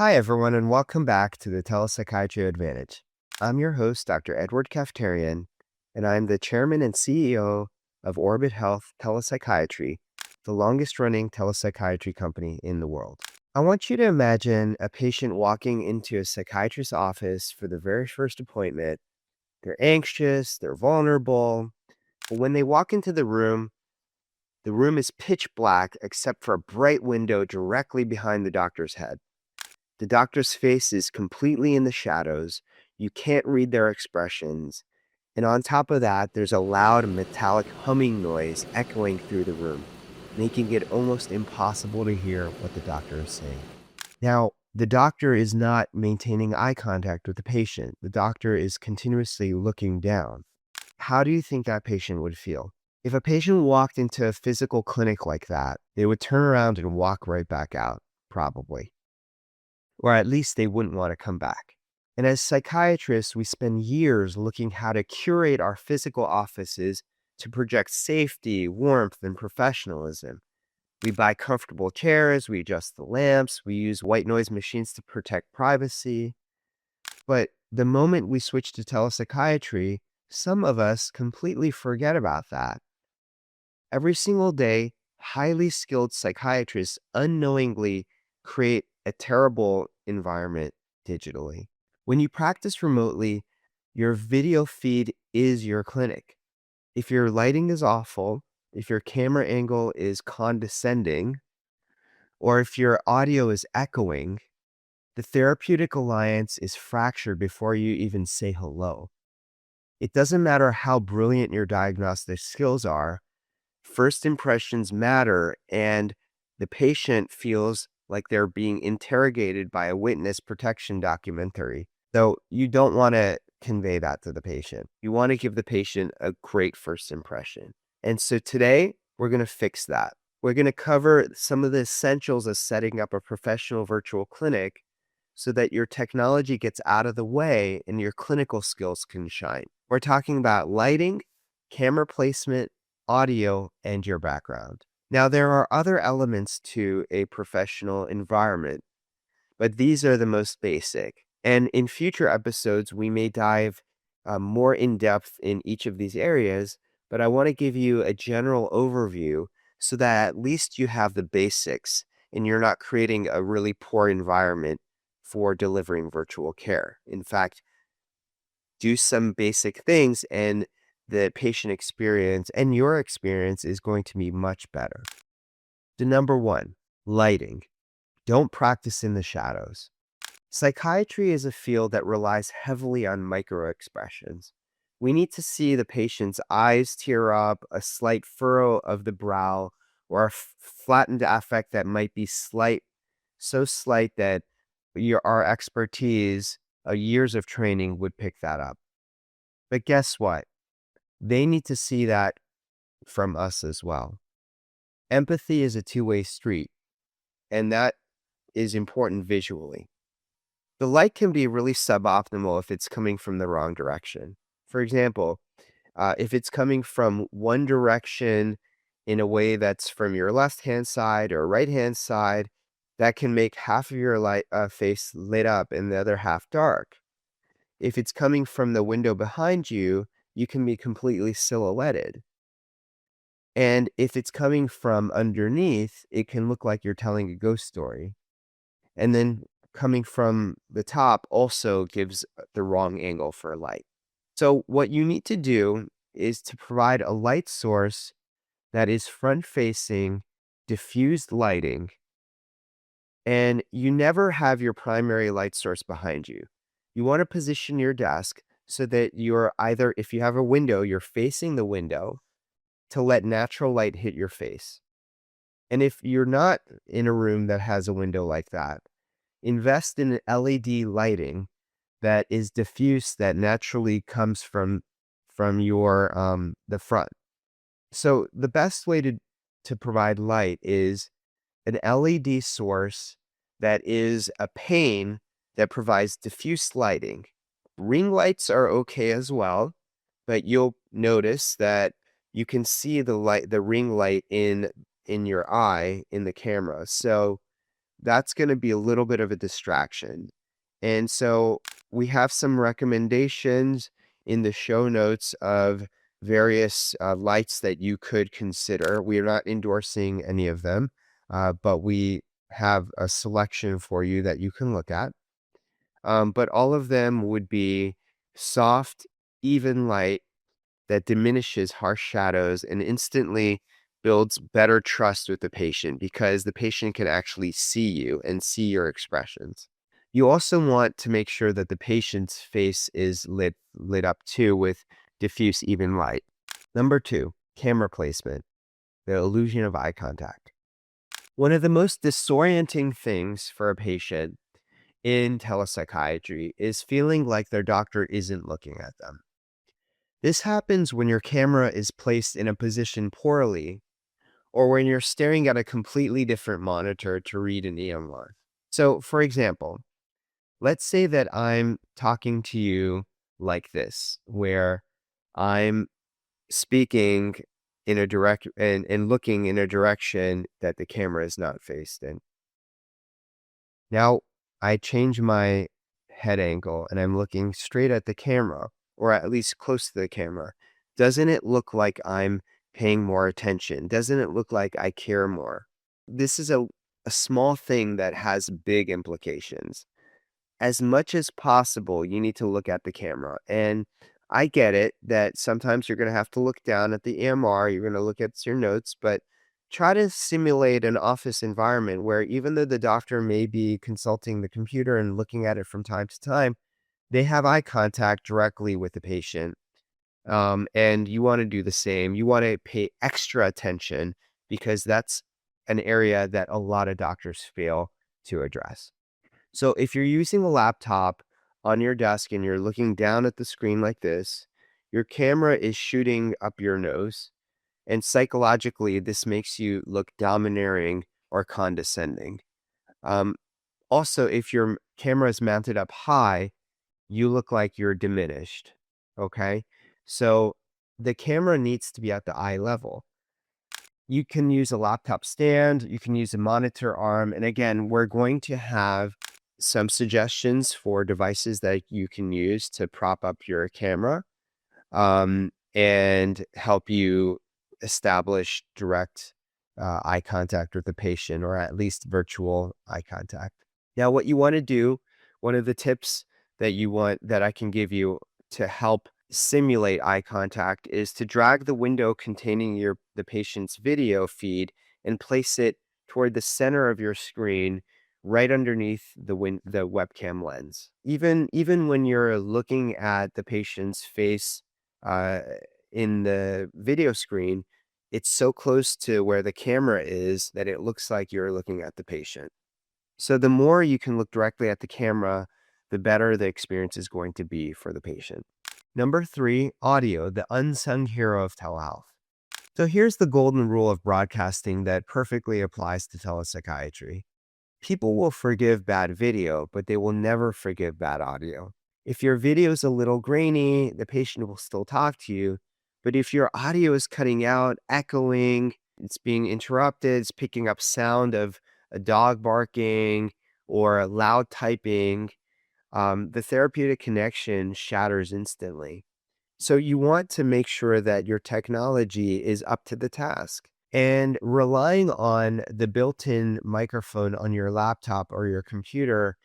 Hi, everyone, and welcome back to the Telepsychiatry Advantage. I'm your host, Dr. Edward Kaftarian, and I'm the chairman and CEO of Orbit Health Telepsychiatry, the longest-running telepsychiatry company in the world. I want you to imagine a patient walking into a psychiatrist's office for the very first appointment. They're anxious, they're vulnerable, but when they walk into the room is pitch black except for a bright window directly behind the doctor's head. The doctor's face is completely in the shadows. You can't read their expressions. And on top of that, there's a loud metallic humming noise echoing through the room, making it almost impossible to hear what the doctor is saying. Now, the doctor is not maintaining eye contact with the patient. The doctor is continuously looking down. How do you think that patient would feel? If a patient walked into a physical clinic like that, they would turn around and walk right back out, probably. Or at least they wouldn't want to come back. And as psychiatrists, we spend years looking how to curate our physical offices to project safety, warmth, and professionalism. We buy comfortable chairs, we adjust the lamps, we use white noise machines to protect privacy. But the moment we switch to telepsychiatry, some of us completely forget about that. Every single day, highly skilled psychiatrists unknowingly create a terrible environment digitally. When you practice remotely, your video feed is your clinic. If your lighting is awful, if your camera angle is condescending, or if your audio is echoing, the therapeutic alliance is fractured before you even say hello. It doesn't matter how brilliant your diagnostic skills are. First impressions matter, and the patient feels like they're being interrogated by a witness protection documentary. Though you don't want to convey that to the patient. You want to give the patient a great first impression. And so today, we're going to fix that. We're going to cover some of the essentials of setting up a professional virtual clinic so that your technology gets out of the way and your clinical skills can shine. We're talking about lighting, camera placement, audio, and your background. Now, there are other elements to a professional environment, but these are the most basic. And in future episodes, we may dive more in depth in each of these areas, but I want to give you a general overview so that at least you have the basics and you're not creating a really poor environment for delivering virtual care. In fact, do some basic things and the patient experience and your experience is going to be much better. The number one, lighting. Don't practice in the shadows. Psychiatry is a field that relies heavily on microexpressions. We need to see the patient's eyes tear up, a slight furrow of the brow, or a flattened affect that might be slight, so slight that our expertise, years of training would pick that up. But guess what? They need to see that from us as well. Empathy is a two-way street, and that is important visually. The light can be really suboptimal if it's coming from the wrong direction. For example, if it's coming from one direction in a way that's from your left-hand side or right-hand side, that can make half of your face lit up and the other half dark. If it's coming from the window behind you, you can be completely silhouetted. And if it's coming from underneath, it can look like you're telling a ghost story. And then coming from the top also gives the wrong angle for light. So what you need to do is to provide a light source that is front-facing, diffused lighting, and you never have your primary light source behind you. You want to position your desk so that you're either, if you have a window, you're facing the window to let natural light hit your face. And if you're not in a room that has a window like that, invest in LED lighting that is diffuse, that naturally comes from your the front. So the best way to provide light is an LED source that is a pane that provides diffuse lighting. Ring lights are okay as well, but you'll notice that you can see the ring light in your eye in the camera. So that's going to be a little bit of a distraction. And so we have some recommendations in the show notes of various lights that you could consider. We are not endorsing any of them, but we have a selection for you that you can look at. But all of them would be soft, even light that diminishes harsh shadows and instantly builds better trust with the patient because the patient can actually see you and see your expressions. You also want to make sure that the patient's face is lit up too with diffuse even light. Number 2, camera placement, the illusion of eye contact. One of the most disorienting things for a patient in telepsychiatry is feeling like their doctor isn't looking at them. This happens when your camera is placed in a position poorly or when you're staring at a completely different monitor to read an EMR. So, for example, let's say that I'm talking to you like this, where I'm speaking in a direct and looking in a direction that the camera is not faced in. Now, I change my head angle and I'm looking straight at the camera, or at least close to the camera. Doesn't it look like I'm paying more attention? Doesn't it look like I care more? This is a small thing that has big implications. As much as possible, you need to look at the camera. And I get it that sometimes you're going to have to look down at the EMR, you're going to look at your notes, but try to simulate an office environment where even though the doctor may be consulting the computer and looking at it from time to time, they have eye contact directly with the patient. And you want to do the same. You want to pay extra attention because that's an area that a lot of doctors fail to address. So if you're using a laptop on your desk and you're looking down at the screen like this, your camera is shooting up your nose. And psychologically, this makes you look domineering or condescending. Um, Also, if your camera is mounted up high, you look like you're diminished. Okay. So the camera needs to be at the eye level. You can use a laptop stand, you can use a monitor arm. And again, we're going to have some suggestions for devices that you can use to prop up your camera and help you establish direct eye contact with the patient or at least virtual eye contact. Now, what you want to do, one of the tips that I can give you to help simulate eye contact is to drag the window containing the patient's video feed and place it toward the center of your screen right underneath the webcam lens. Even when you're looking at the patient's face uh, in the video screen, it's so close to where the camera is that it looks like you're looking at the patient. So the more you can look directly at the camera, the better the experience is going to be for the patient. Number 3, audio, the unsung hero of telehealth. So here's the golden rule of broadcasting that perfectly applies to telepsychiatry. People will forgive bad video, but they will never forgive bad audio. If your video is a little grainy, the patient will still talk to you. But if your audio is cutting out, echoing, it's being interrupted, it's picking up sound of a dog barking or loud typing, the therapeutic connection shatters instantly. So you want to make sure that your technology is up to the task. And relying on the built-in microphone on your laptop or your computer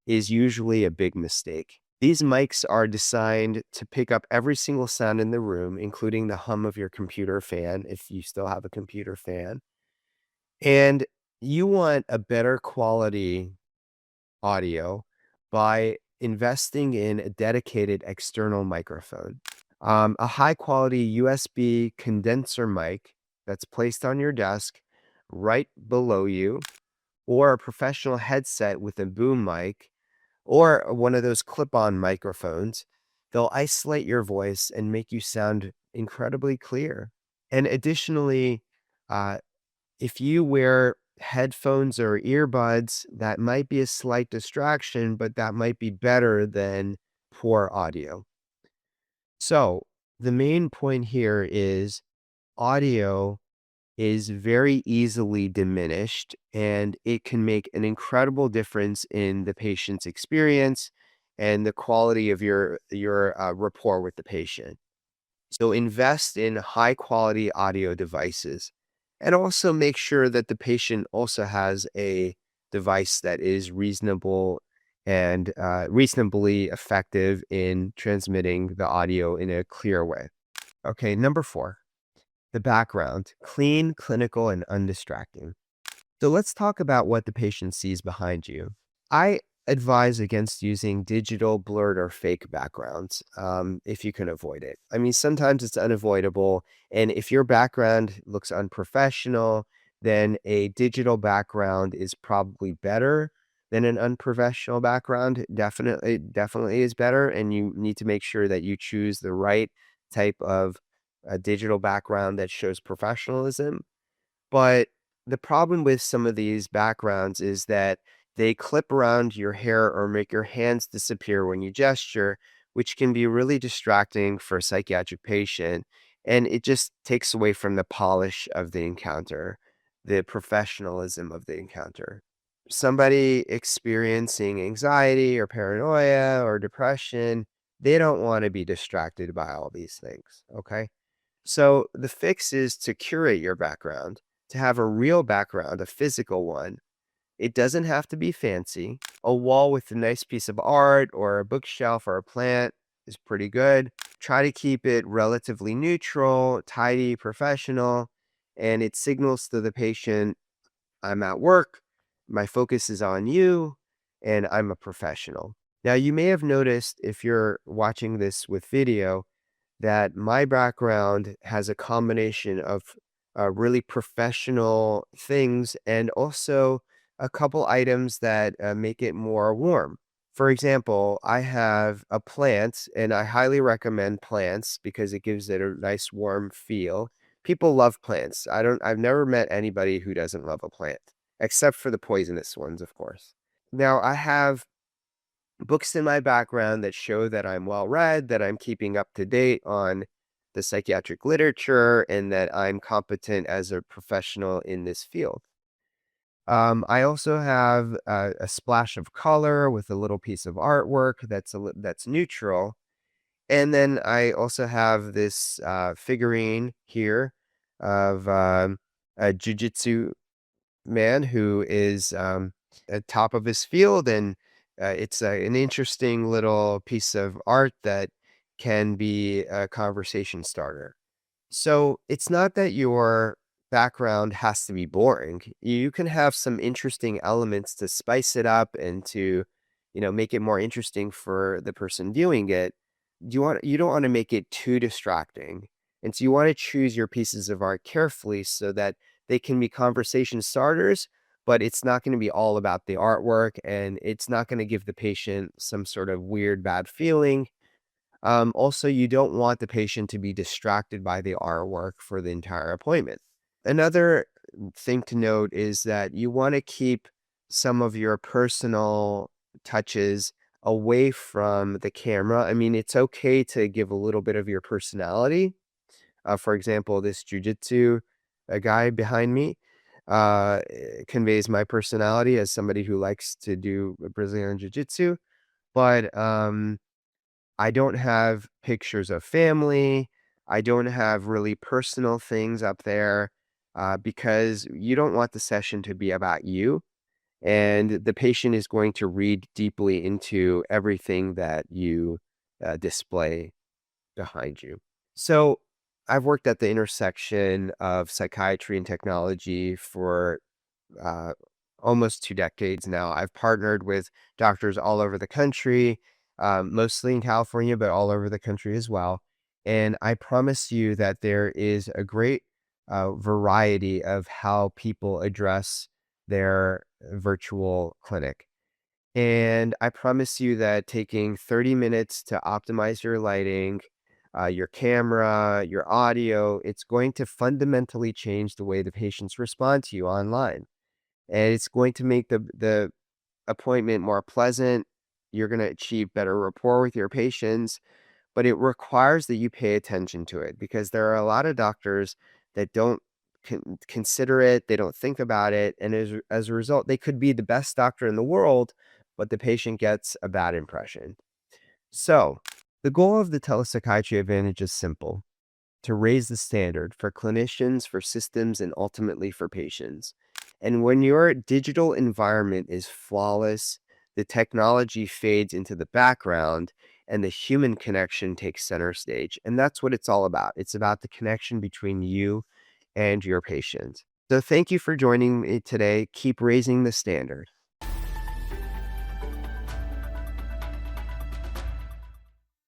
is usually a big mistake. These mics are designed to pick up every single sound in the room, including the hum of your computer fan, if you still have a computer fan. And you want a better quality audio by investing in a dedicated external microphone. A high quality USB condenser mic that's placed on your desk right below you, or a professional headset with a boom mic, or one of those clip on microphones. They'll isolate your voice and make you sound incredibly clear. And additionally, uh, if you wear headphones or earbuds, that might be a slight distraction, but that might be better than poor audio. So the main point here is audio is very easily diminished, and it can make an incredible difference in the patient's experience and the quality of your rapport with the patient. So invest in high quality audio devices, and also make sure that the patient also has a device that is reasonable and reasonably effective in transmitting the audio in a clear way. Okay, number 4, the background, clean, clinical, and undistracting. So let's talk about what the patient sees behind you. I advise against using digital, blurred, or fake backgrounds if you can avoid it. I mean, sometimes it's unavoidable. And if your background looks unprofessional, then a digital background is probably better than an unprofessional background. Definitely is better. And you need to make sure that you choose the right type of digital background that shows professionalism. But the problem with some of these backgrounds is that they clip around your hair or make your hands disappear when you gesture, which can be really distracting for a psychiatric patient. And it just takes away from the polish of the encounter, the professionalism of the encounter. Somebody experiencing anxiety or paranoia or depression, they don't want to be distracted by all these things. Okay. So the fix is to curate your background, to have a real background, a physical one. It doesn't have to be fancy. A wall with a nice piece of art or a bookshelf or a plant is pretty good. Try to keep it relatively neutral, tidy, professional, and it signals to the patient, I'm at work, my focus is on you, and I'm a professional. Now, you may have noticed if you're watching this with video that my background has a combination of really professional things and also a couple items that make it more warm. For example, I have a plant, and I highly recommend plants because it gives it a nice warm feel. People love plants. I've never met anybody who doesn't love a plant, except for the poisonous ones, of course. Now, I have books in my background that show that I'm well read, that I'm keeping up to date on the psychiatric literature, and that I'm competent as a professional in this field. I also have a splash of color with a little piece of artwork that's neutral, and then I also have this figurine here of a jujitsu man who is at top of his field, and it's an interesting little piece of art that can be a conversation starter. So it's not that your background has to be boring. You can have some interesting elements to spice it up and to, make it more interesting for the person viewing it. You don't want to make it too distracting. And so you want to choose your pieces of art carefully so that they can be conversation starters, but it's not going to be all about the artwork, and it's not going to give the patient some sort of weird bad feeling. Also, you don't want the patient to be distracted by the artwork for the entire appointment. Another thing to note is that you want to keep some of your personal touches away from the camera. I mean, it's okay to give a little bit of your personality. For example, this jujitsu guy behind me conveys my personality as somebody who likes to do Brazilian jiu-jitsu, but I don't have pictures of family. I don't have really personal things up there because you don't want the session to be about you. And the patient is going to read deeply into everything that you display behind you. So I've worked at the intersection of psychiatry and technology for uh, almost 2 decades now. I've partnered with doctors all over the country, mostly in California, but all over the country as well. And I promise you that there is a great variety of how people address their virtual clinic. And I promise you that taking 30 minutes to optimize your lighting, your camera, your audio, it's going to fundamentally change the way the patients respond to you online, and it's going to make the appointment more pleasant. You're going to achieve better rapport with your patients, but it requires that you pay attention to it because there are a lot of doctors that don't consider it, they don't think about it, and as a result, they could be the best doctor in the world, but the patient gets a bad impression. So, the goal of the Telepsychiatry Advantage is simple: to raise the standard for clinicians, for systems, and ultimately for patients. And when your digital environment is flawless, the technology fades into the background and the human connection takes center stage. And that's what it's all about. It's about the connection between you and your patient. So thank you for joining me today. Keep raising the standard.